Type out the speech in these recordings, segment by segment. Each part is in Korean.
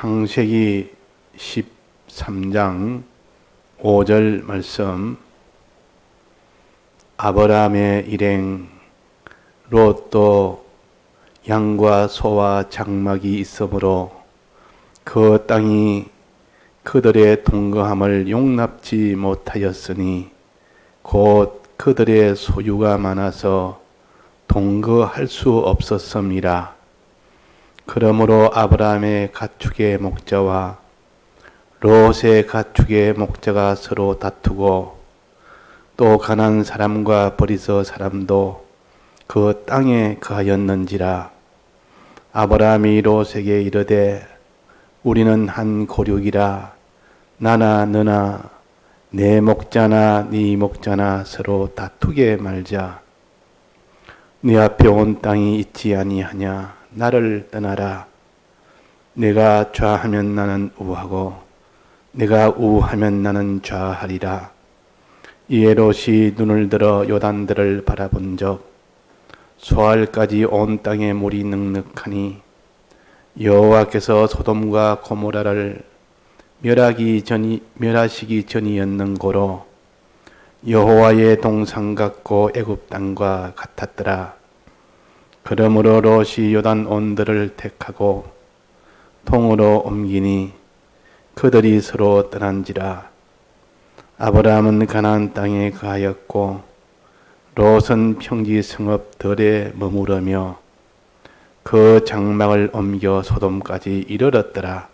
창세기 13장 5절 말씀. 아브라함의 일행 롯도 양과 소와 장막이 있으므로 그 땅이 그들의 동거함을 용납지 못하였으니 곧 그들의 소유가 많아서 동거할 수 없었음이라. 그러므로 아브라함의 가축의 목자와 롯의 가축의 목자가 서로 다투고 또 가나안 사람과 브리스 사람도 그 땅에 거하였는지라. 아브라함이 롯에게 이르되 우리는 한 고륙이라. 나나 너나 내 목자나 네 목자나 서로 다투게 말자. 네 앞에 온 땅이 있지 아니하냐. 나를 떠나라. 내가 좌하면 나는 우하고 내가 우하면 나는 좌하리라. 이에 롯이 눈을 들어 요단들을 바라본즉 소알까지 온 땅에 물이 넉넉하니 여호와께서 소돔과 고모라를 멸하시기 전이었는고로 여호와의 동산 같고 애굽 땅과 같았더라. 그러므로 롯이 요단 온들을 택하고 동으로 옮기니 그들이 서로 떠난지라. 아브라함은 가나안 땅에 거하였고 롯은 평지 성읍 들에 머무르며 그 장막을 옮겨 소돔까지 이르렀더라.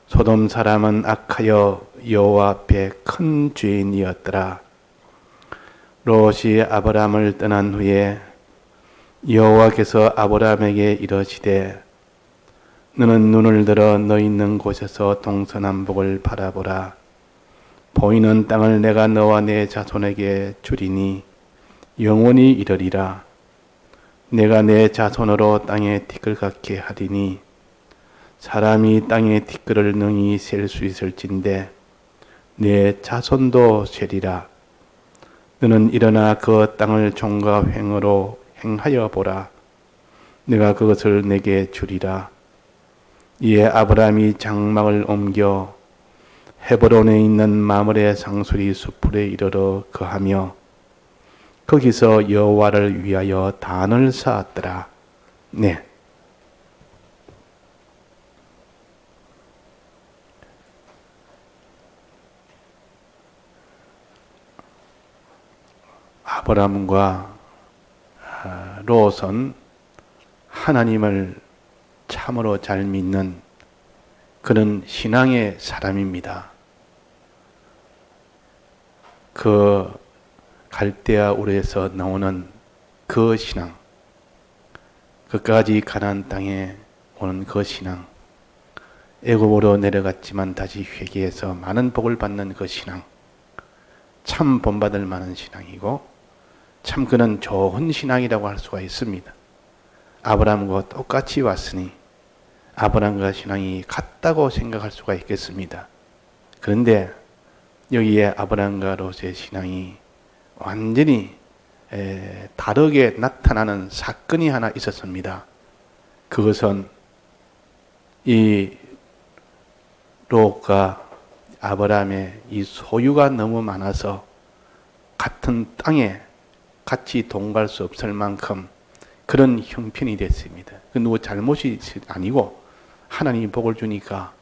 소돔 사람은 악하여 여호와 앞에 큰 죄인이었더라. 롯이 아브라함을 떠난 후에 여호와께서 아브라함에게 이르시되 너는 눈을 들어 너 있는 곳에서 동서남북을 바라보라. 보이는 땅을 내가 너와 내 자손에게 주리니 영원히 이르리라. 내가 내 자손으로 땅에 티끌 같게 하리니 사람이 땅의 티끌을 능히 셀 수 있을진데 내 자손도 세리라. 너는 일어나 그 땅을 종과 횡으로 행하여 보라. 내가 그것을 내게 주리라. 이에 아브라함이 장막을 옮겨 헤브론에 있는 마므레 상수리 수풀에 이르러 거하며 거기서 여호와를 위하여 단을 쌓았더라. 네. 아브라함과 롯은 하나님을 참으로 잘 믿는 그런 신앙의 사람입니다. 그 갈대아 우르에서 나오는 그 신앙, 그까지 가나안 땅에 오는 그 신앙, 애굽으로 내려갔지만 다시 회개해서 많은 복을 받는 그 신앙, 참 본받을 만한 신앙이고 참 그는 좋은 신앙이라고 할 수가 있습니다. 아브라함과 똑같이 왔으니 아브라함과 신앙이 같다고 생각할 수가 있겠습니다. 그런데 여기에 아브라함과 롯의 신앙이 완전히 다르게 나타나는 사건이 하나 있었습니다. 그것은 이 롯과 아브라함의 이 소유가 너무 많아서 같은 땅에 같이 동거할 수 없을 만큼 그런 형편이 됐습니다. 그 누구 잘못이 아니고 하나님이 복을 주니까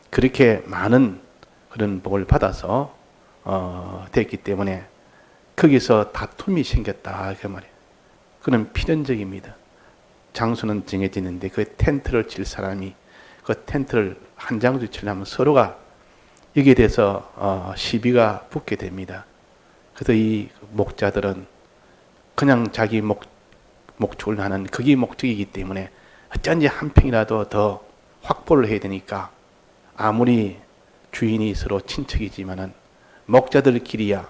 그렇게 많은 그런 복을 받아서 됐기 때문에 거기서 다툼이 생겼다 그 말이에요. 그는 필연적입니다. 장소는 정해지는데 그 텐트를 칠 사람이 그 텐트를 한 장소 치려면 서로가 여기에 대해서 시비가 붙게 됩니다. 그래서 이 목자들은 그냥 자기 목축을 하는 그게 목적이기 때문에 어쩐지 한 평이라도 더 확보를 해야 되니까 아무리 주인이 서로 친척이지만은 목자들끼리야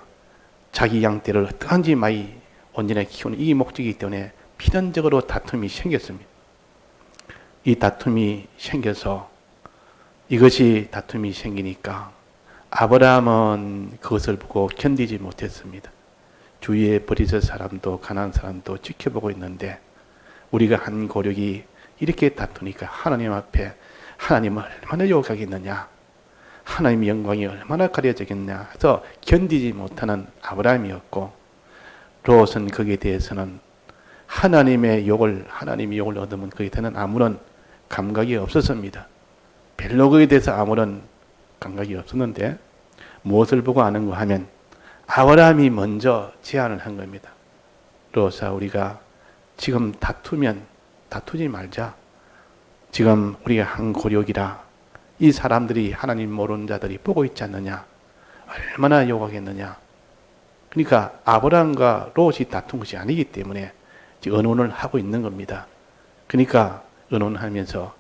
자기 양떼를 어떠한지 많이 온전하게 키우는 이 목적이기 때문에 필연적으로 다툼이 생겼습니다. 이 다툼이 생겨서 이것이 다툼이 생기니까 아브라함은 그것을 보고 견디지 못했습니다. 주위에 브리스 사람도 가나안 사람도 지켜보고 있는데 우리가 한 고력이 이렇게 다투니까 하나님 앞에 하나님을 얼마나 요구하겠느냐, 하나님의 영광이 얼마나 가려지겠냐 해서 견디지 못하는 아브라함이었고, 롯은 거기에 대해서는 하나님의 욕을 얻으면 거기에 대해서는 아무런 감각이 없었습니다. 별로 거기에 대해서 아무런 감각이 없었는데, 무엇을 보고 아는가 하면 아브라함이 먼저 제안을 한 겁니다. 롯아, 우리가 지금 다투면 다투지 말자. 지금 우리가 한 고력이라 이 사람들이, 하나님 모르는 자들이 보고 있지 않느냐, 얼마나 욕하겠느냐. 그러니까 아브라함과 롯이 다툰 것이 아니기 때문에 의논을 하고 있는 겁니다. 그러니까 의논하면서,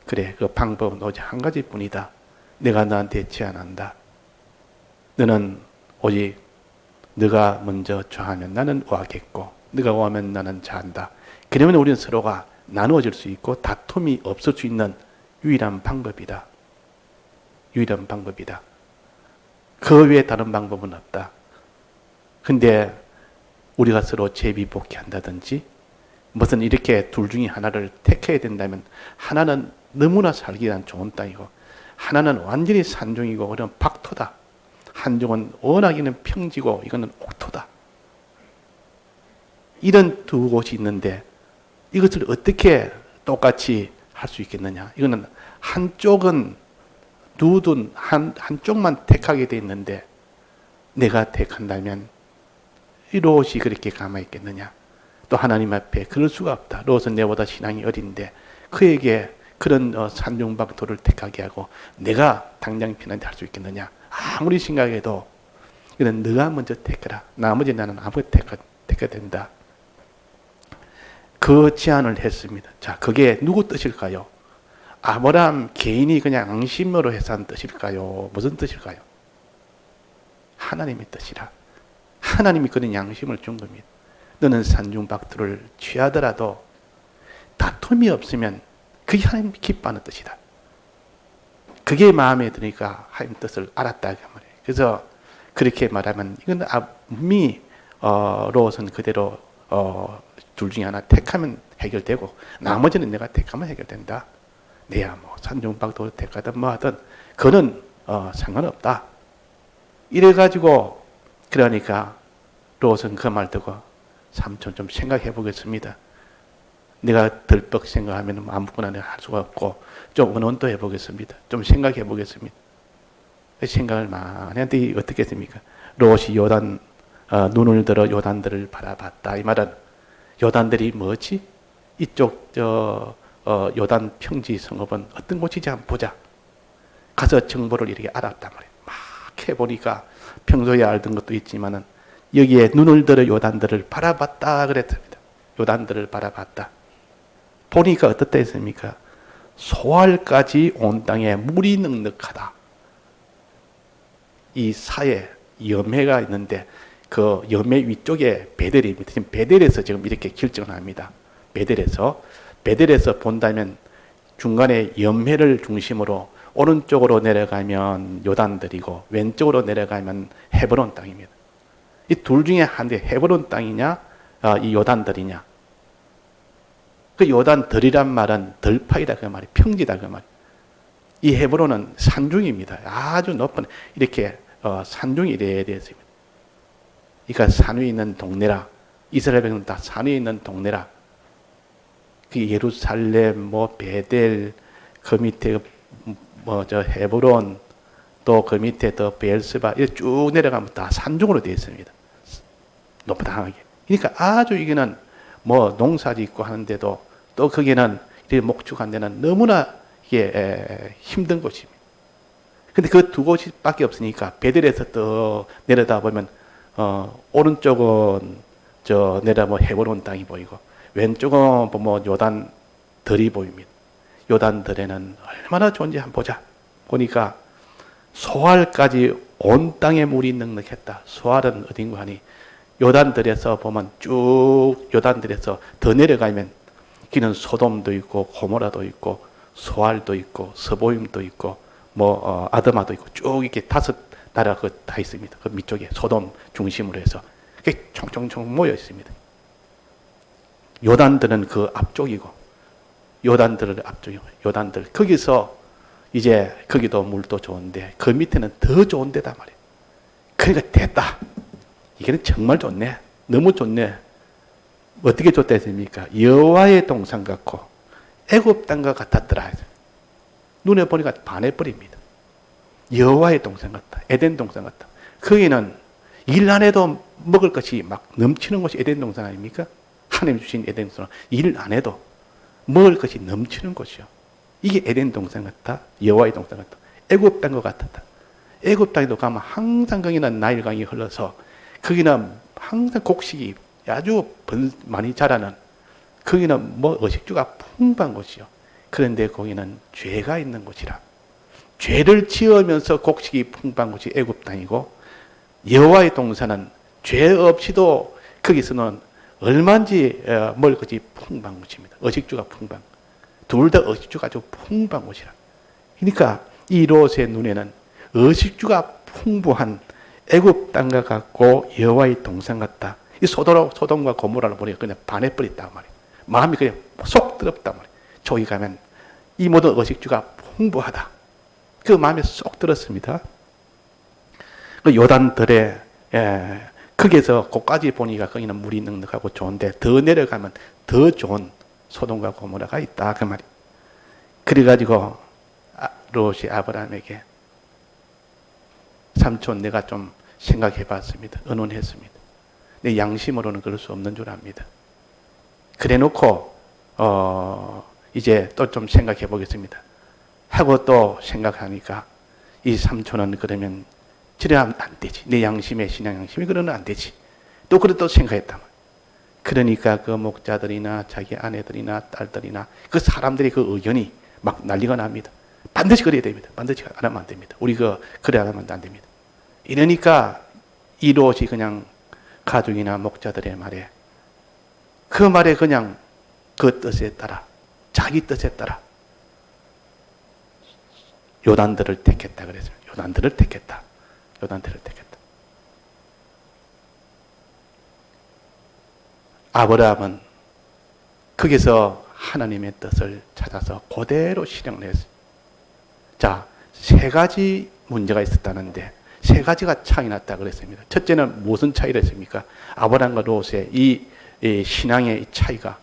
그래, 그 방법은 오직 한 가지뿐이다. 내가 너한테 제안한다. 너는 오직 네가 먼저 좌하면 나는 우하겠고, 네가 우하면 나는 좌한다. 그러면 우리는 서로가 나누어질 수 있고 다툼이 없을 수 있는 유일한 방법이다. 유일한 방법이다. 그 외에 다른 방법은 없다. 근데 우리가 서로 제비복귀 한다든지 무슨 이렇게 둘 중에 하나를 택해야 된다면, 하나는 너무나 살기 위한 좋은 땅이고 하나는 완전히 산중이고 그런 박토다. 한중은 워낙에는 평지고 이거는 옥토다. 이런 두 곳이 있는데 이것을 어떻게 똑같이 할 수 있겠느냐. 이거는 한쪽은 한쪽만 택하게 돼 있는데 내가 택한다면 이 롯이 그렇게 가만히 있겠느냐. 또 하나님 앞에 그럴 수가 없다. 롯은 내보다 신앙이 어린데 그에게 그런 산중박토를 택하게 하고 내가 당장 편한데 할 수 있겠느냐. 아무리 생각해도 이건 네가 먼저 택해라. 나머지 나는 아무 택해야 된다. 그 제안을 했습니다. 자, 그게 누구 뜻일까요? 아브라함 개인이 그냥 앙심으로 해서 한 뜻일까요? 무슨 뜻일까요? 하나님의 뜻이라. 하나님이 그런 양심을 준 겁니다. 너는 산중박토를 취하더라도 다툼이 없으면 그게 하나님이 기뻐하는 뜻이다. 그게 마음에 드니까 하나님 뜻을 알았다 그 말이에요. 그래서 그렇게 말하면 이건 이미 롯은 그대로 둘 중에 하나 택하면 해결되고 나머지는 내가 택하면 해결된다. 내야 뭐 산중박토를 택하든 뭐 하든 그거는 상관없다. 이래가지고 그러니까 롯은 그 말 듣고 삼촌 좀 생각해 보겠습니다. 내가 덜컥 생각하면 아무거나 내가 할 수가 없고 좀 의논도 해보겠습니다. 좀 생각해 보겠습니다. 생각을 많이 하는데 어떻게 됩니까? 롯이 요단 눈을 들어 요단들을 바라봤다. 이 말은 요단들이 뭐지? 이쪽 요단 평지 성읍은 어떤 곳이지 한번 보자. 가서 정보를 이렇게 알았단 말이에요. 막 해보니까 평소에 알던 것도 있지만은 여기에 눈을 들어 요단들을 바라봤다 그랬습니다. 요단들을 바라봤다. 보니까 어떻다 했습니까? 소알까지 온 땅에 물이 넉넉하다. 이 사이에 염해가 있는데 그 염해 위쪽에 베델입니다. 지금 베델에서 지금 이렇게 결정을 합니다. 베델에서 본다면 중간에 염해를 중심으로 오른쪽으로 내려가면 요단들이고 왼쪽으로 내려가면 헤브론 땅입니다. 이 둘 중에 한데 헤브론 땅이냐 이 요단들이냐. 그 요단들이란 말은 들파이다 그 말이, 평지다 그 말. 이 헤브론은 산중입니다. 아주 높은 이렇게 산중이 이래야 되었습니다. 그러니까 산 위에 있는 동네라. 이스라엘 백성은 다 산 위에 있는 동네라. 그 예루살렘, 뭐 베델, 그 밑에 뭐 저 헤브론, 또 그 밑에 더 베엘스바 이렇게 쭉 내려가면 다 산중으로 되어 있습니다. 높다하게. 그러니까 아주 이게는 뭐 농사지 있고 하는데도 또 거기는 이렇게 목축한 데는 너무나 이게 힘든 곳입니다. 근데 그 두 곳밖에 없으니까 베델에서 또 내려다 보면 오른쪽은 저 내려 뭐 헤브론 땅이 보이고 왼쪽은 뭐 요단 들이 보입니다. 요단 들에는 얼마나 좋은지 한번 보자. 보니까 소알까지 온 땅에 물이 넉넉했다. 소알은 어딘가 하니 요단들에서 보면 쭉 요단들에서 더 내려가면 기는 소돔도 있고 고모라도 있고 소알도 있고 서보임도 있고 뭐 아드마도 있고 쭉 이렇게 5 나라가 다 있습니다. 그 밑쪽에 소돔 중심으로 해서 이렇게 총총총 모여 있습니다. 요단들은 그 앞쪽이고 요단들 거기서 이제 거기도 물도 좋은데 그 밑에는 더 좋은 데다 말이에요. 그러니까 됐다. 이게는 정말 좋네. 너무 좋네. 어떻게 좋다 했습니까? 여호와의 동산 같고 애굽 땅과 같았더라. 눈에 보니까 반해버립니다. 여호와의 동산 같다. 에덴 동산 같다. 거기는 일 안 해도 먹을 것이 막 넘치는 곳이 에덴 동산 아닙니까? 하나님 주신 에덴 동산. 일 안 해도 먹을 것이 넘치는 곳이요. 이게 에덴 동산 같다. 여호와의 동산 같다. 애굽 땅과 같았다. 애굽 땅에도 가면 항상 거기는 나일강이 흘러서 거기는 항상 곡식이 아주 많이 자라는, 거기는 뭐 의식주가 풍부한 곳이요. 그런데 거기는 죄가 있는 곳이라. 죄를 지으면서 곡식이 풍부한 곳이 애굽 땅이고, 여호와의 동산은 죄 없이도 거기서는 얼마인지 먹을 것이 풍부한 곳입니다. 의식주가 풍부한. 둘 다 의식주가 아주 풍부한 곳이라. 그러니까 이 롯의 눈에는 의식주가 풍부한 애굽 땅과 같고 여호와의 동산 같다. 이 소돔과 고모라를 보니까 그냥 반해버렸단 말이에요. 마음이 그냥 쏙 들었단 말이에요. 저기 가면 이 모든 의식주가 풍부하다. 그 마음에 쏙 들었습니다. 그 요단들에 거기에서 거기까지 보니까 거기는 물이 넉넉하고 좋은데 더 내려가면 더 좋은 소돔과 고모라가 있다 그 말이에요. 그래가지고 롯이 아브라함에게 삼촌 내가 좀 생각해 봤습니다. 의논했습니다. 내 양심으로는 그럴 수 없는 줄 압니다. 그래 놓고 이제 또 좀 생각해 보겠습니다. 하고 또 생각하니까 이 삼촌은 그러면 저래야 안 되지. 내 양심에 신앙 양심이 그러면 안 되지. 또 그래 또 생각했단 말이에요. 그러니까 그 목자들이나 자기 아내들이나 딸들이나 그 사람들이 그 의견이 막 난리가 납니다. 반드시 그래야 됩니다. 반드시 안 하면 안 됩니다. 우리 그래 안 하면 안 됩니다. 이러니까 이 롯이 그냥 가족이나 목자들의 말에 그 말에 그냥 그 뜻에 따라 자기 뜻에 따라 요단들을 택했다 그랬어요. 요단들을 택했다. 요단들을 택했다. 아브라함은 거기서 하나님의 뜻을 찾아서 그대로 실행을 했어요. 자, 세 가지 문제가 있었다는데 세 가지가 차이 났다 그랬습니다. 첫째는 무슨 차이를 했습니까? 아브라함과 롯의 이 신앙의 차이가,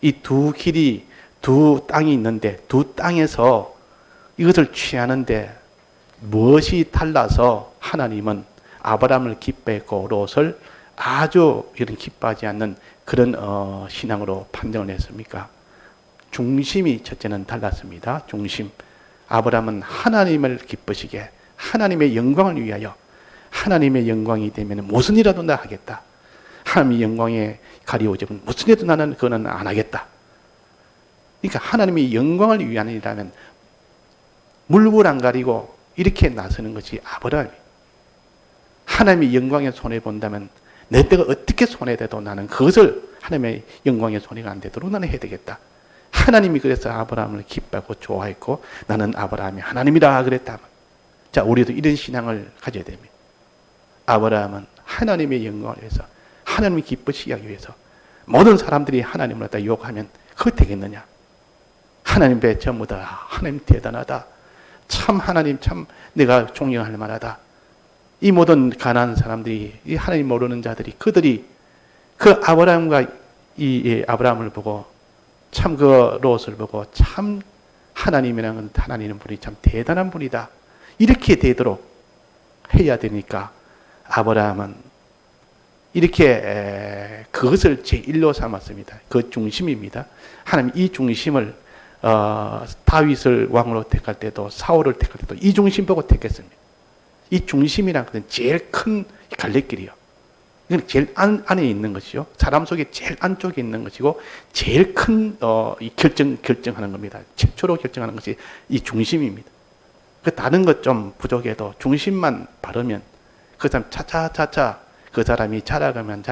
이 두 길이, 두 땅이 있는데 두 땅에서 이것을 취하는데 무엇이 달라서 하나님은 아브라함을 기뻐했고 롯을 아주 이런 기뻐하지 않는 그런 신앙으로 판정을 했습니까? 중심이 첫째는 달랐습니다. 중심. 아브라함은 하나님을 기쁘시게 하나님의 영광을 위하여, 하나님의 영광이 되면 무슨 일이라도 나 하겠다. 하나님의 영광에 가리우지면 무슨 일도 나는 그거는 안 하겠다. 그러니까 하나님의 영광을 위한 일이라면 물불 안 가리고 이렇게 나서는 것이 아브라함이. 하나님의 영광에 손해본다면 내 때가 어떻게 손해돼도 나는 그것을 하나님의 영광에 손해가 안 되도록 나는 해야 되겠다. 하나님이 그래서 아브라함을 기뻐하고 좋아했고 나는 아브라함이 하나님이라 그랬다. 자, 우리도 이런 신앙을 가져야 됩니다. 아브라함은 하나님의 영광을 위해서, 하나님이 기쁘시게 하기 위해서 모든 사람들이 하나님을 갖다 욕하면 그거 되겠느냐? 하나님 배 전부 다 하나님 대단하다. 참 하나님 참 내가 존경할 만하다. 이 모든 가난한 사람들이, 이 하나님 모르는 자들이, 그들이 그 아브라함과 이 아브라함을 보고 참 그 롯을 보고 참 하나님이라는 하나님은 분이 참 대단한 분이다. 이렇게 되도록 해야 되니까 아브라함은 이렇게 그것을 제1로 삼았습니다. 그 중심입니다. 하나님 이 중심을 다윗을 왕으로 택할 때도 사울을 택할 때도 이 중심 보고 택했습니다. 이 중심이란 것은 제일 큰 갈래길이요. 이건 제일 안에 있는 것이요. 사람 속에 제일 안쪽에 있는 것이고 제일 큰 결정하는 겁니다. 최초로 결정하는 것이 이 중심입니다. 그 다른 것 좀 부족해도 중심만 바르면 그 사람 차차차차 그 사람이 자라가면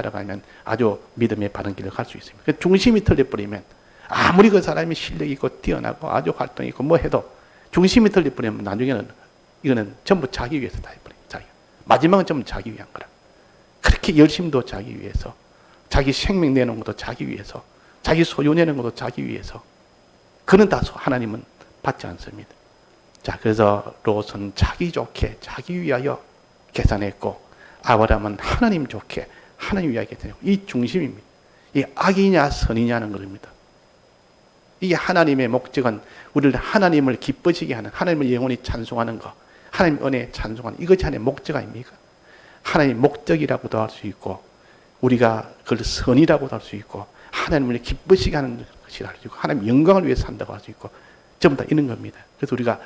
아주 믿음의 바른 길을 갈 수 있습니다. 그 중심이 틀려버리면 아무리 그 사람이 실력 있고 뛰어나고 아주 활동 있고 뭐 해도 중심이 틀려버리면 나중에는 이거는 전부 자기 위해서 다 해버려요. 마지막은 전부 자기 위한 거라. 그렇게 열심도 자기 위해서, 자기 생명 내는 것도 자기 위해서, 자기 소유 내는 것도 자기 위해서. 그는 다 하나님은 받지 않습니다. 자, 그래서 롯은 자기 좋게 자기 위하여 계산했고 아브라함은 하나님 좋게 하나님 위하여 계산했고, 이 중심입니다. 이 악이냐 선이냐는 것입니다. 이게 하나님의 목적은 우리를 하나님을 기뻐지게 하는, 하나님을 영원히 찬송하는 것, 하나님 은혜에 찬송하는, 이것이 하나님의 목적 아닙니까? 하나님의 목적이라고도 할 수 있고 우리가 그걸 선이라고도 할 수 있고 하나님을 기쁘시게 하는 것이라 할 수 있고 하나님 영광을 위해서 산다고 할 수 있고 전부 다 이런 겁니다. 그래서 우리가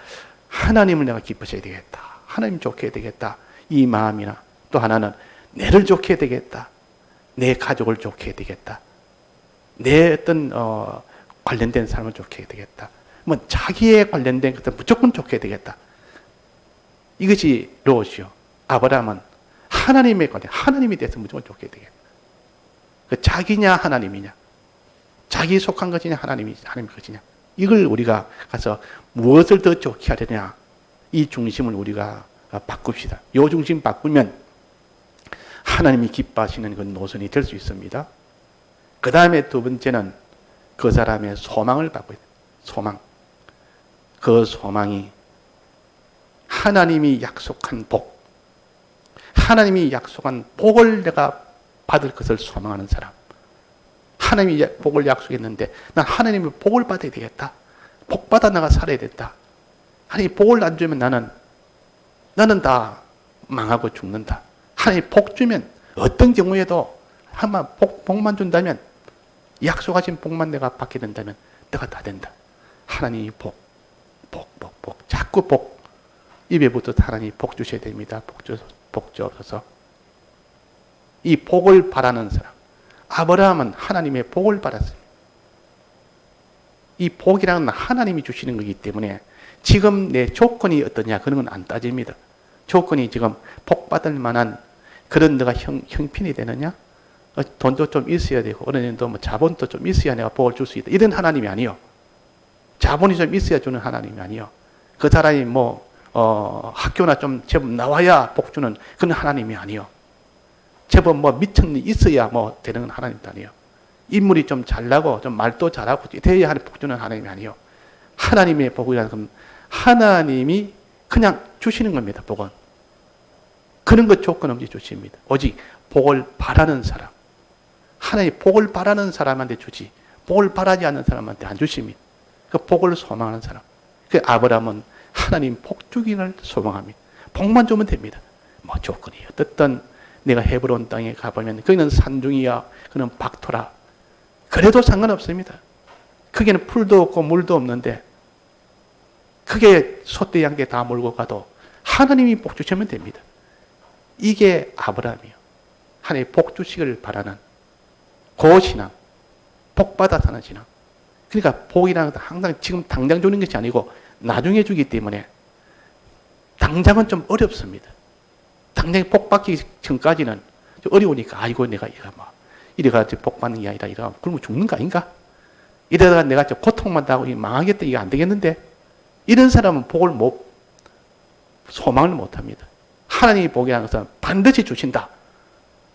하나님을 내가 기쁘셔야 되겠다, 하나님 좋게 해야 되겠다, 이 마음이나 또 하나는 내를 좋게 해야 되겠다, 내 가족을 좋게 해야 되겠다, 내 어떤 관련된 사람을 좋게 해야 되겠다, 뭐 자기에 관련된 것들 무조건 좋게 해야 되겠다. 이것이 롯이요. 아브라함은 하나님에 관련, 하나님에 대해서 무조건 좋게 해야 되겠다. 그 자기냐 하나님이냐, 자기 속한 것이냐 하나님 것이냐, 이걸 우리가 가서 무엇을 더 좋게 하려냐, 이 중심을 우리가 바꿉시다. 이 중심 바꾸면 하나님이 기뻐하시는 그 노선이 될 수 있습니다. 그 다음에 두 번째는 그 사람의 소망을 바꿔야 돼요. 소망. 그 소망이 하나님이 약속한 복, 하나님이 약속한 복을 내가 받을 것을 소망하는 사람. 하나님이 복을 약속했는데 난 하나님의 복을 받아야 되겠다, 복 받아 내가 살아야 된다. 하나님 복을 안 주면 나는 다 망하고 죽는다. 하나님 복 주면 어떤 경우에도 한번 복만 준다면, 약속하신 복만 내가 받게 된다면 내가 다 된다. 하나님이 복. 자꾸 복. 입에부터 하나님이 복 주셔야 됩니다. 복 주옵소서. 이 복을 바라는 사람. 아브라함은 하나님의 복을 받았습니다. 이 복이라는 하나님이 주시는 거기 때문에 지금 내 조건이 어떠냐 그런 건 안 따집니다. 조건이 지금 복 받을 만한 그런 내가 형편이 되느냐, 돈도 좀 있어야 되고 어느 정도 뭐 자본도 좀 있어야 내가 복을 줄 수 있다, 이런 하나님이 아니요. 자본이 좀 있어야 주는 하나님이 아니요. 그 사람이 학교나 좀 제법 나와야 복 주는 그런 하나님이 아니요. 제법 미천이 있어야 되는 하나님도 아니요. 인물이 좀 잘나고 좀 말도 잘하고 돼야 하는 복 주는 하나님이 아니요. 하나님의 복이라는 건 하나님이 그냥 주시는 겁니다. 복은 그런 것 조건 없이 주십니다. 오직 복을 바라는 사람, 하나님 복을 바라는 사람한테 주지 복을 바라지 않는 사람한테 안 주십니다. 그 복을 소망하는 사람. 그 아브라함은 하나님 복 주기를 소망합니다. 복만 주면 됩니다. 조건이 어떻든 내가 헤브론 땅에 가보면 거기는 산중이야, 그는 박토라, 그래도 상관없습니다. 거기는 풀도 없고 물도 없는데 그게 소떼 양개 다 몰고 가도 하나님이 복 주시면 됩니다. 이게 아브라함이요. 하나님 복 주시기를 바라는 그 신앙, 복 받아 사는 신앙. 그러니까 복이라는 것은 항상 지금 당장 주는 것이 아니고 나중에 주기 때문에 당장은 좀 어렵습니다. 당장 복 받기 전까지는 좀 어려우니까 아이고 내가 이래가지고 복 받는 게 아니라 그러면 죽는 거 아닌가? 이러다가 내가 고통만 당하고 망하겠다, 이거 안 되겠는데, 이런 사람은 소망을 못 합니다. 하나님이 복이라는 것은 반드시 주신다.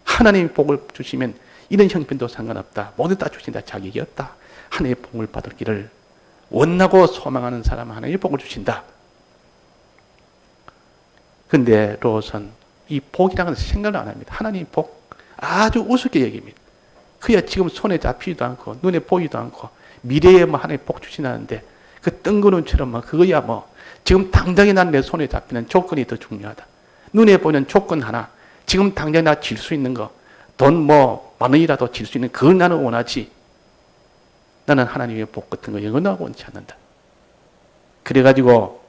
하나님이 복을 주시면 이런 형편도 상관없다. 모두 다 주신다. 자격이 없다. 하나님의 복을 받을 길을 원하고 소망하는 사람은 하나님의 복을 주신다. 근데 롯은 이 복이라는 것을 생각을 안 합니다. 하나님의 복 아주 우습게 여깁니다. 그야 지금 손에 잡히지도 않고 눈에 보이지도 않고 미래에 하나님 복 주신다는데 그 뜬구름처럼 그거야 지금 당장에 난 내 손에 잡히는 조건이 더 중요하다. 눈에 보이는 조건 하나, 지금 당장 나 질 수 있는 거, 돈 10,000원이라도 질 수 있는 그걸 나는 원하지. 나는 하나님의 복 같은 거 영원하고 원치 않는다. 그래가지고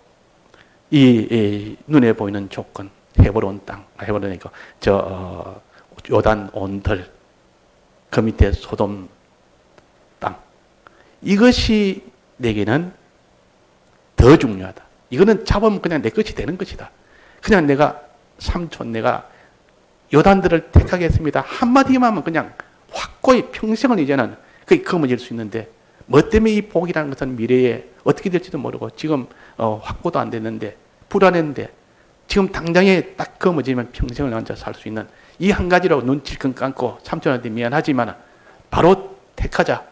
이 눈에 보이는 조건, 헤브론 땅, 헤브론이니까 요단 온들, 그 밑에 소돔 땅, 이것이 내게는 더 중요하다. 이거는 잡으면 그냥 내 것이 되는 것이다. 그냥 내가 삼촌, 내가 요단들을 택하겠습니다. 한마디만 하면 그냥 확고히 평생을 이제는 그게 거머쥘 수 있는데, 뭐 때문에 이 복이라는 것은 미래에 어떻게 될지도 모르고 지금 확고도 안 됐는데 불안했는데 지금 당장에 딱 거머쥐면 평생을 혼자 살 수 있는 이 한 가지로 눈 질끈 감고 삼촌한테 미안하지만 바로 택하자.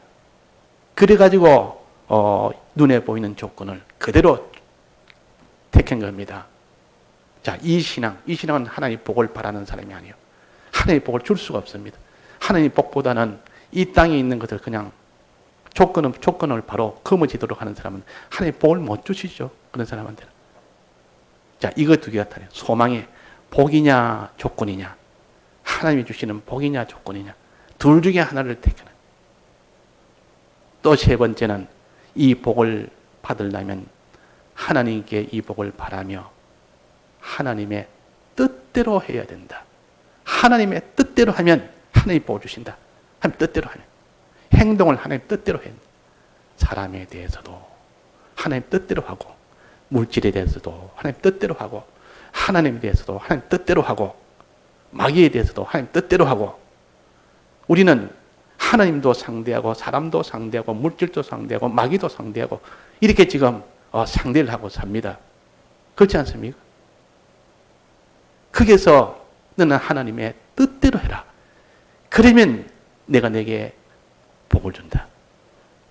그래가지고 눈에 보이는 조건을 그대로 택한 겁니다. 자, 이 신앙은 하나님의 복을 바라는 사람이 아니에요. 하나님의 복을 줄 수가 없습니다. 하나님의 복보다는 이 땅에 있는 것을 그냥 조건을 바로 거머쥐도록 하는 사람은 하나님의 복을 못 주시죠. 그런 사람한테는. 자, 이거 두 개가 다르요. 소망의 복이냐 조건이냐, 하나님이 주시는 복이냐 조건이냐, 둘 중에 하나를 택하는. 또 세 번째는 이 복을 받으려면 하나님께 이 복을 바라며 하나님의 뜻대로 해야 된다. 하나님의 뜻대로 하면 하나님이 복을 주신다. 하나님 뜻대로 하면. 행동을 하나님 뜻대로 해야 된다. 사람에 대해서도 하나님 뜻대로 하고, 물질에 대해서도 하나님 뜻대로 하고, 하나님에 대해서도 하나님 뜻대로 하고, 마귀에 대해서도 하나님 뜻대로 하고. 우리는 하나님도 상대하고, 사람도 상대하고, 물질도 상대하고, 마귀도 상대하고, 이렇게 지금 상대를 하고 삽니다. 그렇지 않습니까? 거기서 너는 하나님의 뜻대로 해라. 그러면 내가 내게 복을 준다.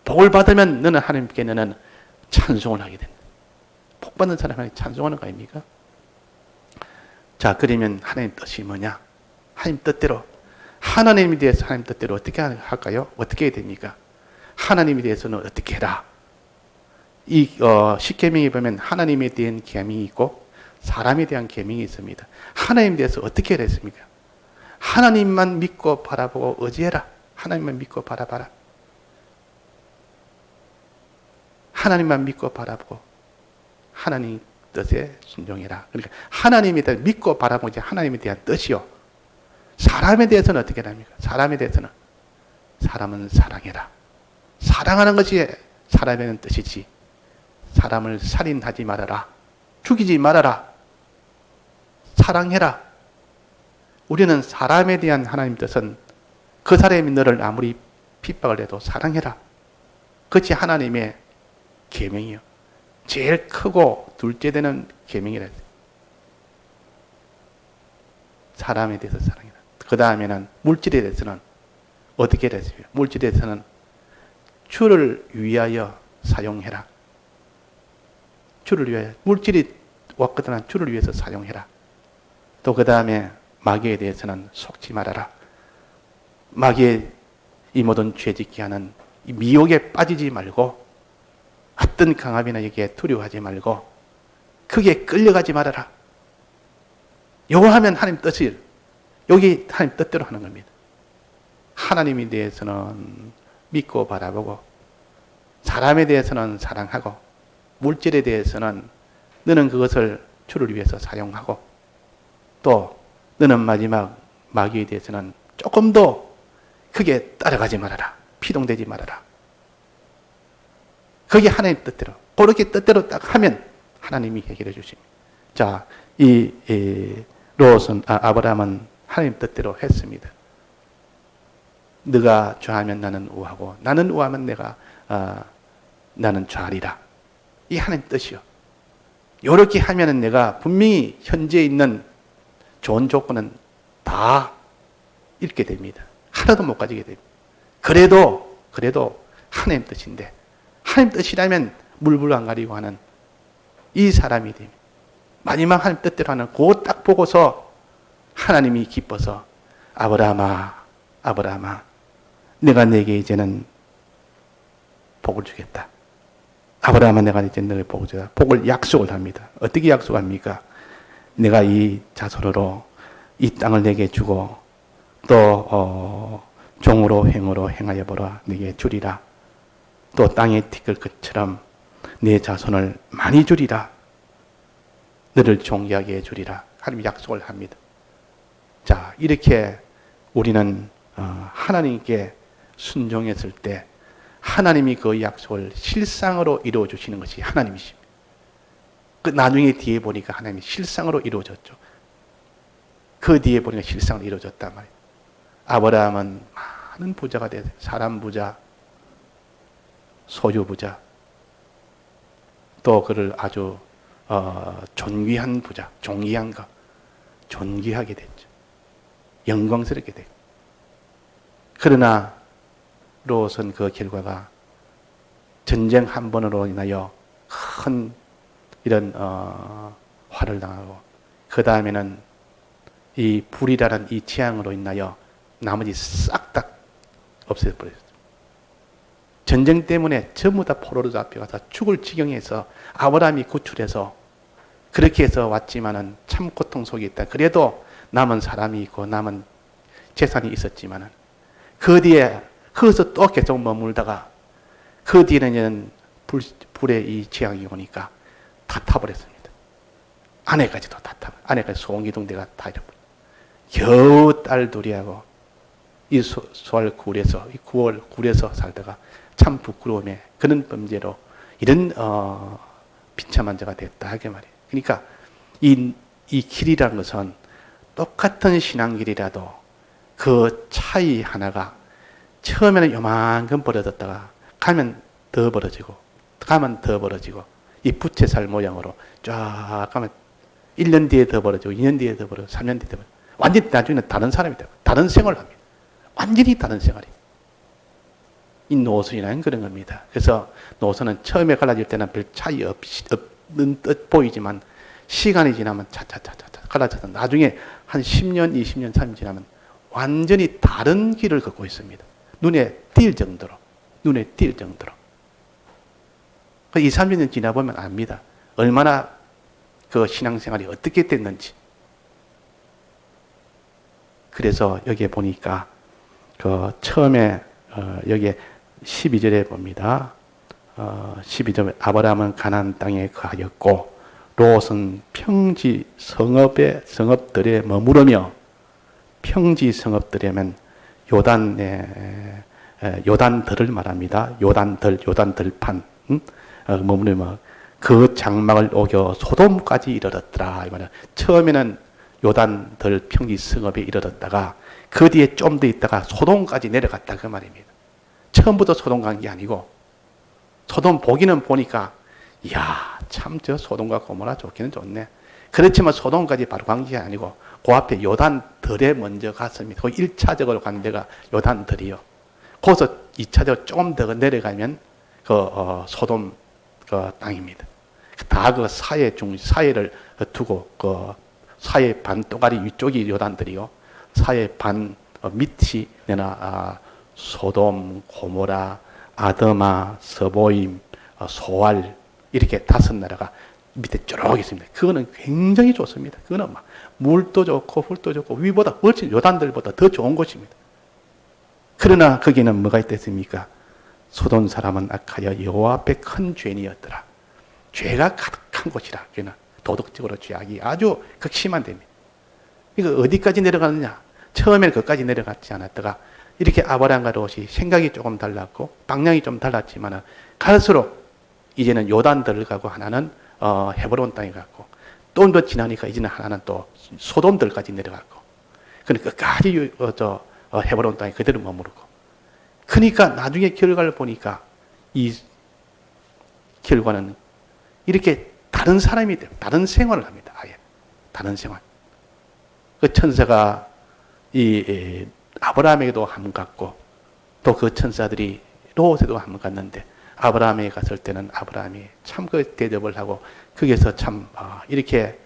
복을 받으면 너는 하나님께 너는 찬송을 하게 된다. 복 받는 사람에게 찬송하는 거 아닙니까? 자, 그러면 하나님 뜻이 뭐냐? 하나님 뜻대로. 하나님에 대해서 하나님 뜻대로 어떻게 할까요? 어떻게 해야 됩니까? 하나님에 대해서는 어떻게 해라? 이 십계명에 보면 하나님에 대한 계명이 있고 사람에 대한 계명이 있습니다. 하나님에 대해서 어떻게 해야 했습니까? 하나님만 믿고 바라보고 의지해라. 하나님만 믿고 바라봐라. 하나님만 믿고 바라보고 하나님 뜻에 순종해라. 그러니까 하나님에 대해 믿고 바라보지 하나님에 대한 뜻이요. 사람에 대해서는 어떻게 합니까? 사람에 대해서는 사람은 사랑해라. 사랑하는 것이 사람에 대한 뜻이지. 사람을 살인하지 말아라. 죽이지 말아라. 사랑해라. 우리는 사람에 대한 하나님 뜻은 그 사람이 너를 아무리 핍박을 해도 사랑해라. 그것이 하나님의 계명이요. 제일 크고 둘째 되는 계명이라. 사람에 대해서 사랑해라. 그 다음에는 물질에 대해서는 어떻게 했습니까? 물질에 대해서는 주를 위하여 사용해라. 주를 위하여. 물질이 왔거든 주를 위해서 사용해라. 또 그 다음에 마귀에 대해서는 속지 말아라. 마귀의 이 모든 죄짓게 하는 이 미혹에 빠지지 말고 어떤 강압이나 여기에 두려워하지 말고 크게 끌려가지 말아라. 요거 하면 하나님 뜻이 여기 하나님 뜻대로 하는 겁니다. 하나님에 대해서는 믿고 바라보고 사람에 대해서는 사랑하고 물질에 대해서는 너는 그것을 주를 위해서 사용하고 또 너는 마지막 마귀에 대해서는 조금도 크게 따라가지 말아라. 피동되지 말아라. 그게 하나님 뜻대로 그렇게 뜻대로 딱 하면 하나님이 해결해 주십니다. 자, 아브라함은 하나님 뜻대로 했습니다. 네가 좌하면 나는 우하고 나는 우하면 나는 좌리라. 이 하나님 뜻이요. 이렇게 하면은 내가 분명히 현재 있는 좋은 조건은 다 잃게 됩니다. 하나도 못 가지게 됩니다. 그래도 하나님 뜻인데 하나님 뜻이라면 물불 안 가리고 하는 이 사람이 됩니다. 마지막 하나님 뜻대로 하는 그거 딱 보고서 하나님이 기뻐서 아브라함아 내가 내게 이제는 복을 주겠다. 아브라함아 내가 이제 너에게 복을 주겠다. 복을 약속을 합니다. 어떻게 약속합니까? 내가 이 자손으로 이 땅을 내게 주고 또 종으로 행으로 행하여 보라 내게 주리라. 또 땅에 티끌 것처럼 내 자손을 많이 주리라. 너를 존귀하게 해주리라. 하나님 약속을 합니다. 자, 이렇게 우리는 하나님께 순종했을 때 하나님이 그 약속을 실상으로 이루어 주시는 것이 하나님이십니다. 그 나중에 뒤에 보니까 하나님이 실상으로 이루어졌죠. 그 뒤에 보니까 실상으로 이루어졌단 말이에요. 아브라함은 많은 부자가 됐어요. 사람 부자, 소유 부자, 또 그를 아주 존귀한 부자, 존귀한 것, 존귀하게 됐죠. 영광스럽게 됐고. 그러나 롯은 그 결과가 전쟁 한 번으로 인하여 큰 이런 화를 당하고, 그 다음에는 이 불이라는 이 재앙으로 인하여 나머지 싹 다 없애버렸어요. 전쟁 때문에 전부 다 포로로 잡혀가서 죽을 지경에서 아브라함이 구출해서 그렇게 해서 왔지만은 참 고통 속에 있다. 그래도 남은 사람이 있고 남은 재산이 있었지만은 그 뒤에 거기서 또 계속 머물다가 그 뒤에는 불의 이 재앙이 오니까 다 타버렸습니다. 아내까지도 다 타버렸어요. 아내까지 소원기둥대가 다 잃어버렸어요. 겨우 딸 둘이하고 이 소알 굴에서, 이 9월 굴에서 살다가 참 부끄러움에 그런 범죄로 이런 비참한 자가 됐다 하게 말이에요. 그러니까 이 길이라는 것은 똑같은 신앙길이라도 그 차이 하나가 처음에는 요만큼 벌어졌다가 가면 더 벌어지고 가면 더 벌어지고 이 부채살 모양으로 쫙 가면 1년 뒤에 더 벌어지고 2년 뒤에 더 벌어지고 3년 뒤에 더 벌어지고 완전히 나중에는 다른 사람이 되고 다른 생활을 합니다. 완전히 다른 생활이에요. 이 노선이라는 그런 겁니다. 그래서 노선은 처음에 갈라질 때는 별 차이 없는 듯 보이지만 시간이 지나면 차차차차 갈라져서 나중에 한 10년, 20년, 30년 지나면 완전히 다른 길을 걷고 있습니다. 눈에 띌 정도로. 2, 30년 지나보면 압니다. 얼마나 그 신앙생활이 어떻게 됐는지. 그래서 여기에 보니까 그 처음에 여기에 12절에 봅니다. 12절에 아브라함은 가나안 땅에 거하였고 롯은 평지 성읍들에 머무르며 평지 성읍들이면 요단들을 말합니다. 요단들판 머무르며 그 장막을 오겨 소돔까지 이르렀더라. 이 말은 처음에는 요단들 평지 성읍에 이르렀다가 그 뒤에 좀 더 있다가 소돔까지 내려갔다 그 말입니다. 처음부터 소돔 간 게 아니고 소돔 보기는 보니까 이야 참 저 소돔과 고모라 좋기는 좋네. 그렇지만 소돔까지 바로 간 게 아니고 그 앞에 요단들에 먼저 갔습니다. 그 1차적으로 간 데가 요단들이요. 거기서 2차적으로 조금 더 내려가면 그 소돔 그 땅입니다. 다 그 사이를 두고 그 사이 반 또가리 위쪽이 요단들이요. 사이 반 밑이 내나 소돔, 고모라, 아드마, 서보임, 소알 이렇게 5나라가 밑에 쭉 있습니다. 그거는 굉장히 좋습니다. 그거는 막 물도 좋고 흙도 좋고 위보다 훨씬 요단들보다 더 좋은 곳입니다. 그러나 거기는 뭐가 있겠습니까? 소돔 사람은 악하여 여호와 앞에 큰 죄인이었더라. 죄가 가득한 곳이라. 그는 도덕적으로 죄악이 아주 극심한 데입니다. 이거 어디까지 내려가느냐? 처음에는 거기까지 내려갔지 않았다가 이렇게 아브라함과 롯이 생각이 조금 달랐고 방향이 좀 달랐지만 갈수록 이제는 요단들을 가고 하나는 헤브론 땅에 갔고 또 더 지나니까 이제는 하나는 또 소돔들까지 내려갔고 그러니까 끝까지 헤브론 땅에 그대로 머무르고 그러니까 나중에 결과를 보니까 이 결과는 이렇게 다른 사람이 돼요. 다른 생활을 합니다. 아예 다른 생활. 그 천사가 이 아브라함에게도 한번 갔고 또 그 천사들이 롯에도 한번 갔는데 아브라함에게 갔을 때는 아브라함이 참 그 대접을 하고 거기서 참 이렇게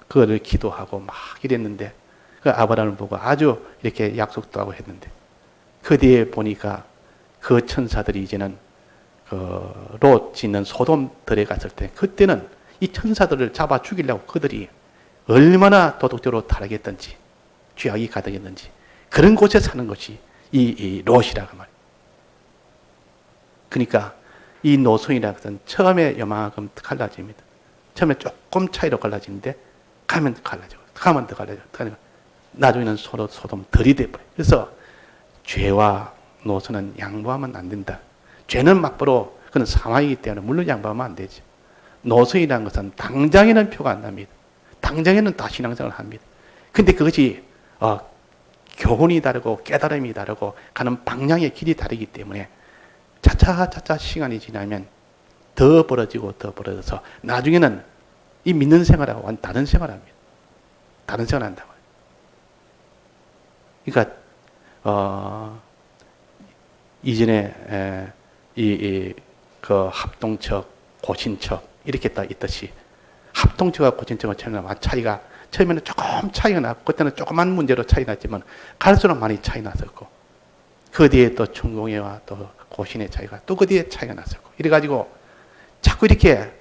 그거를 기도하고 막 이랬는데 그 아브라함을 보고 아주 이렇게 약속도 하고 했는데 그 뒤에 보니까 그 천사들이 이제는 롯 짓는 소돔들에 갔을 때 그때는 이 천사들을 잡아 죽이려고 그들이 얼마나 도덕적으로 타락했던지 죄악이 가득했는지 그런 곳에 사는 것이 이 롯이라고 말이에요. 그러니까 이 노선이라는 것은 처음에 요만큼 갈라집니다. 처음에 조금 차이로 갈라지는데 가면 갈라지고 가면 더 갈라지고 나중에는 서로 소돔들이 돼버려요. 그래서 죄와 노선은 양보하면 안 된다. 죄는 막바로 그건 사망이기 때문에 물론 양보하면 안 되죠. 노선이라는 것은 당장에는 표가 안 납니다. 당장에는 다 신앙생활을 합니다. 근데 그것이 교훈이 다르고 깨달음이 다르고 가는 방향의 길이 다르기 때문에 차차차차 시간이 지나면 더 벌어져서 나중에는 이 믿는 생활하고 완전 다른 생활을 합니다. 다른 생활을 한다고. 그러니까 이전에 그 합동척, 고신척 이렇게 딱 있듯이 합동척과 고신척은 차이가 처음에는 조금 차이가 나고 그때는 조그만 문제로 차이 났지만 갈수록 많이 차이 났었고 그 뒤에 또 충공회와 또 고신의 차이가 또 그 뒤에 차이가 났었고 이래가지고 자꾸 이렇게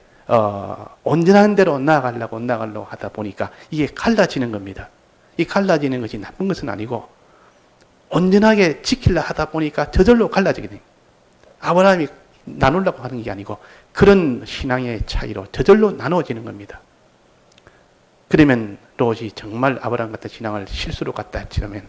온전한 대로 나아가려고 하다 보니까 이게 갈라지는 겁니다. 이 갈라지는 것이 나쁜 것은 아니고 온전하게 지키려 하다 보니까 저절로 갈라지게 됩니다. 아브라함이 나누려고 하는 게 아니고 그런 신앙의 차이로 저절로 나누어지는 겁니다. 그러면 롯이 정말 아브라함 같은 신앙을 실수로 갖다 치려면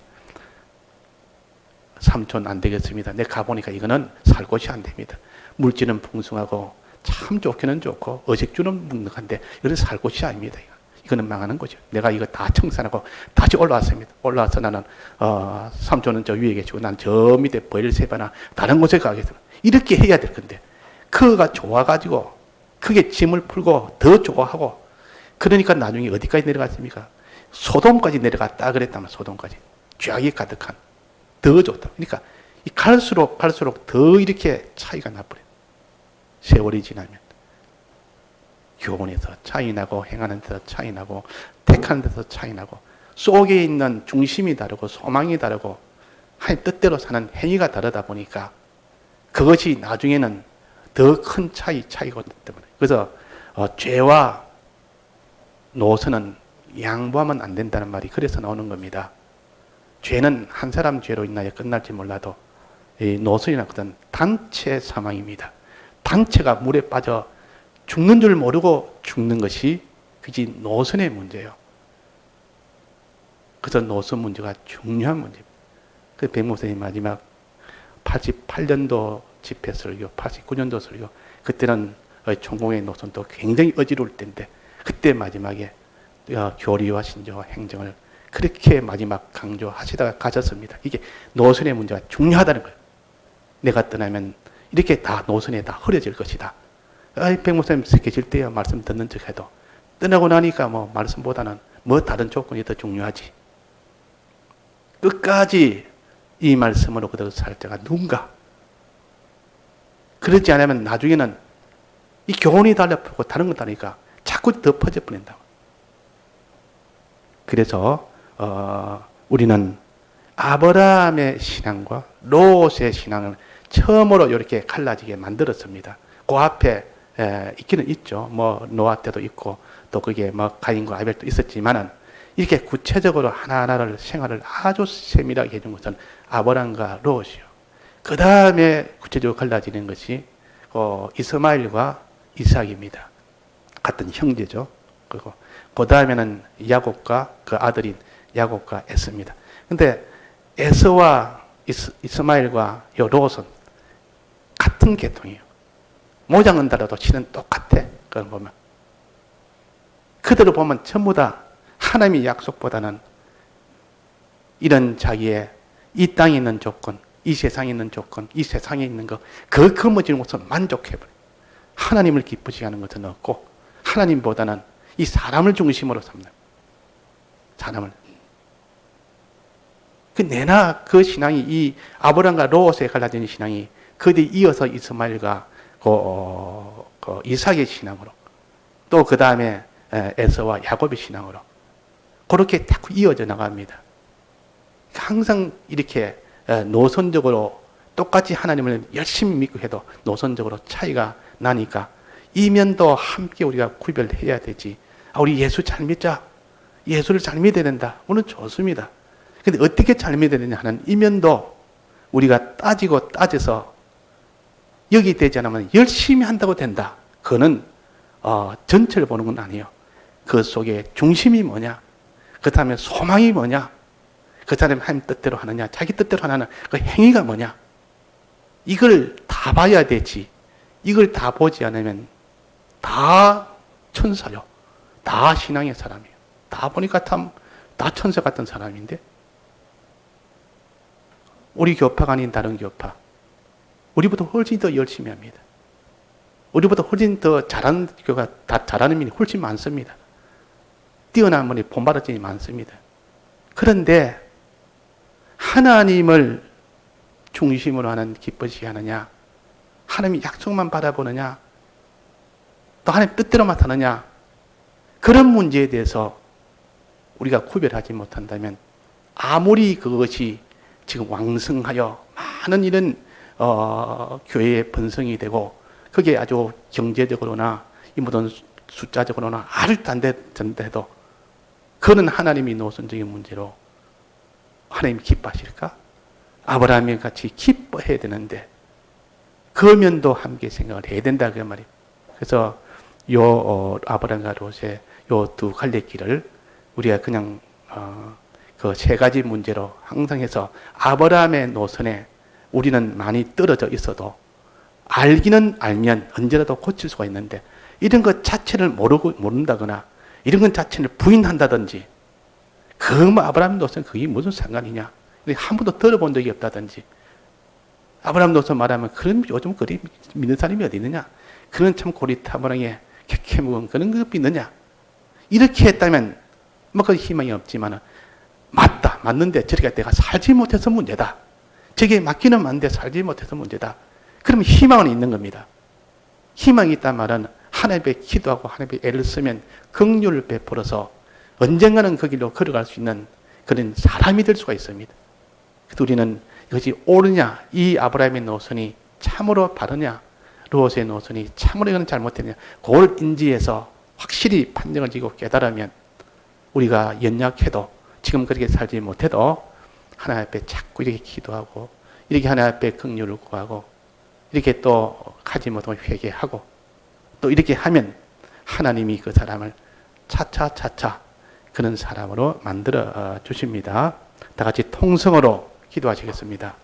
삼촌 안 되겠습니다. 내가 가보니까 이거는 살 곳이 안 됩니다. 물질은 풍성하고 참 좋기는 좋고 어색주는 묵묵한데 이건 살 곳이 아닙니다. 이거는 망하는 거죠. 내가 이거 다 청산하고 다시 올라왔습니다. 올라와서 나는 삼촌은 저 위에 계시고 난 저 밑에 버엘세바나 다른 곳에 가겠습니다. 이렇게 해야 될 건데 그거가 좋아가지고 그게 짐을 풀고 더 좋아하고 그러니까 나중에 어디까지 내려갔습니까? 소돔까지 내려갔다 그랬다면 소돔까지 죄악이 가득한 더 좋다. 그러니까 갈수록 더 이렇게 차이가 나버려요. 세월이 지나면 교훈에서 차이 나고 행하는 데서 차이 나고 택하는 데서 차이 나고 속에 있는 중심이 다르고 소망이 다르고 하나님 뜻대로 사는 행위가 다르다 보니까 그것이 나중에는 더 큰 차이가 되기 때문에 그래서 죄와 노선은 양보하면 안 된다는 말이 그래서 나오는 겁니다. 죄는 한 사람 죄로 인하여 끝날지 몰라도 이 노선이나 그런 단체 사망입니다. 단체가 물에 빠져 죽는 줄 모르고 죽는 것이 그게 노선의 문제예요. 그래서 노선 문제가 중요한 문제입니다. 그 백목사님 마지막 88년도 집회 설교, 89년도 설교 그때는 총공의 노선도 굉장히 어지러울 때인데 그때 마지막에 교리와 신조와 행정을 그렇게 마지막 강조하시다가 가졌습니다. 이게 노선의 문제가 중요하다는 거예요. 내가 떠나면 이렇게 다 노선에 다 흐려질 것이다. 백목사님 계실 때야 말씀 듣는 척 해도 떠나고 나니까 뭐 말씀보다는 뭐 다른 조건이 더 중요하지. 끝까지 이 말씀으로 그대로 살 자가 누군가. 그러지 않으면 나중에는 이 교훈이 달라붙고 다른 것 다르니까 자꾸 더 퍼져 버린다. 그래서 우리는 아브라함의 신앙과 롯의 신앙을 처음으로 이렇게 갈라지게 만들었습니다. 그 앞에 있기는 있죠. 뭐 노아 때도 있고 또 그게 뭐 가인과 아벨도 있었지만은 이렇게 구체적으로 하나하나를 생활을 아주 세밀하게 해준 것은 아브라함과 롯이요. 그 다음에 구체적으로 갈라지는 것이 이스마엘과 이삭입니다. 같은 형제죠. 그리고 그 다음에는 야곱과 그 아들인 야곱과 에서입니다. 근데 에서와 이스마엘과 롯은 같은 계통이에요. 모장은 다르도 실은 똑같아. 그걸 보면. 그대로 보면 전부 다 하나님의 약속보다는 이런 자기의 이 땅에 있는 조건, 이 세상에 있는 조건, 이 세상에 있는 것, 그 거머쥐는 것을 만족해버려요. 하나님을 기쁘시게 하는 것은 없고 하나님보다는 이 사람을 중심으로 삼는 사람을. 내나 그 신앙이 이 아브라함과 롯에 갈라진 신앙이 그 뒤에 이어서 이스마엘과 이삭의 신앙으로 또 그 다음에 에서와 야곱의 신앙으로 그렇게 자꾸 이어져 나갑니다. 항상 이렇게 노선적으로 똑같이 하나님을 열심히 믿고 해도 노선적으로 차이가 나니까 이면도 함께 우리가 구별해야 되지. 우리 예수 잘 믿자. 예수를 잘 믿어야 된다. 물론 좋습니다. 근데 어떻게 잘 믿어야 되냐 하는 이면도 우리가 따져서 여기 되지 않으면 열심히 한다고 된다. 그거는 전체를 보는 건 아니에요. 그 속에 중심이 뭐냐? 그 다음에 소망이 뭐냐? 그 다음에 하나님 뜻대로 하느냐? 자기 뜻대로 하는 그 행위가 뭐냐? 이걸 다 봐야 되지. 이걸 다 보지 않으면 다 천사요. 다 신앙의 사람이에요. 다 보니까 다 천사 같은 사람인데 우리 교파가 아닌 다른 교파 우리보다 훨씬 더 열심히 합니다. 우리보다 훨씬 더 잘하는 교가 다 잘하는 분이 훨씬 많습니다. 뛰어난 분이 본받아진이 많습니다. 그런데 하나님을 중심으로 하는 기쁘시게 하느냐 하나님의 약속만 바라보느냐, 또 하나님 뜻대로만 사느냐, 그런 문제에 대해서 우리가 구별하지 못한다면 아무리 그것이 지금 왕성하여 많은 이런 교회의 번성이 되고 그게 아주 경제적으로나 이 모든 숫자적으로나 아주 단대해도 그는 하나님이 노선적인 문제로 하나님이 기뻐하실까? 아브라함이 같이 기뻐해야 되는데 그 면도 함께 생각을 해야 된다 그 말이에요. 그래서 아브라함과 롯의 요 두 갈래길을 우리가 그냥 그 세 가지 문제로 항상 해서 아브라함의 노선에 우리는 많이 떨어져 있어도 알기는 알면 언제라도 고칠 수가 있는데 이런 것 자체를 모른다거나 이런 것 자체를 부인한다든지 그 아브라함 노선 그게 무슨 상관이냐? 한 번도 들어본 적이 없다든지 아브라함 노선 말하면 그런 요즘 그리 믿는 사람이 어디 있느냐? 그런 참 고리타분하게 캐캐묵은 그런 것이 있느냐? 이렇게 했다면 뭐 그 희망이 없지만 맞다 맞는데 저리가 내가 살지 못해서 문제다. 저게 맞기는 맞는데 살지 못해서 문제다. 그러면 희망은 있는 겁니다. 희망이 있단 말은 하나님께 기도하고 하나님께 애를 쓰면 긍휼을 베풀어서 언젠가는 그 길로 걸어갈 수 있는 그런 사람이 될 수가 있습니다. 그래서 우리는 이것이 옳으냐, 이 아브라함의 노선이 참으로 바르냐, 롯의 노선이 참으로 이건 잘못했냐, 그걸 인지해서 확실히 판정을 지고 깨달으면 우리가 연약해도 지금 그렇게 살지 못해도 하나님 앞에 자꾸 이렇게 기도하고 이렇게 하나님 앞에 긍휼을 구하고 이렇게 또 가지 못하면 회개하고 또 이렇게 하면 하나님이 그 사람을 차차차차 그런 사람으로 만들어 주십니다. 다 같이 통성으로 기도하시겠습니다.